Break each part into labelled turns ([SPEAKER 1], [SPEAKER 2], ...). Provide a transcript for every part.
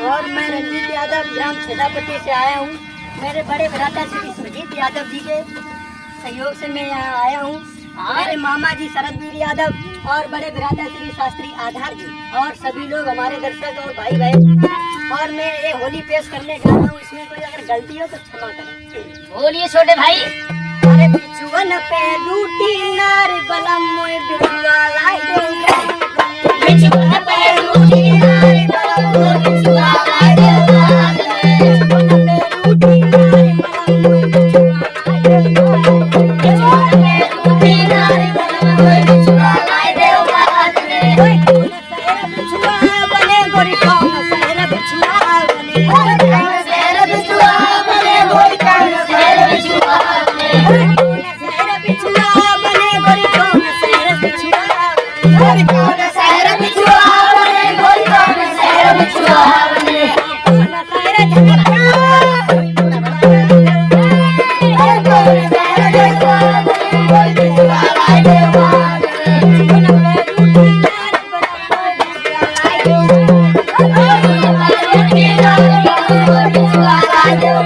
[SPEAKER 1] और मैं रंजीत यादव ग्राम छेदापट्टी से आया हूँ। मेरे बड़े भ्राता श्री सुरजीत यादव जी के सहयोग से मैं यहाँ आया हूँ। मेरे मामा जी शरदवीर यादव और बड़े भ्राता श्री शास्त्री आधार जी और सभी लोग हमारे दर्शक और भाई बहन। और मैं ये होली पेश करने जा रहा हूँ। इसमें कोई अगर गलती हो तो क्षमा करें।
[SPEAKER 2] बोलिए छोटे भाई।
[SPEAKER 1] अरे बिचुअन पे लूटी नार बलम मोय बिचुआ लाई दे।
[SPEAKER 2] बिचुअन पे लूटी नार बलम मोय बिचुआ लाई दे।
[SPEAKER 1] बिचुअन पे लूटी नार बलम मोय बिचुआ लाई दे।
[SPEAKER 2] बिचुअन पे लूटी नार बलम मोय बिचुआ लाई दे।
[SPEAKER 1] सहरा बिचुआ बने गोरी कौन सहरा बिचुआ बने।
[SPEAKER 2] सहरा बिचुआ बने गोरी कौन सहरा बिचुआ बने।
[SPEAKER 1] सहरा बिचुआ बने गोरी कौन सहरा बिचुआ
[SPEAKER 2] गोरी कौन सहरा बिचुआ बने गोरी कौन सहरा बिचुआ बने।
[SPEAKER 1] सहरा झगड़ा
[SPEAKER 2] गोरी सहरा बिचुआ बने गोरी बिचुआ लाई दे।
[SPEAKER 1] Hãy subscribe cho kênh Ghiền Mì Gõ để không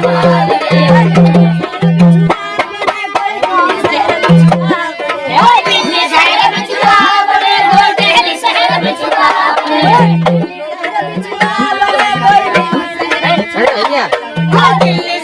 [SPEAKER 1] bỏ lỡ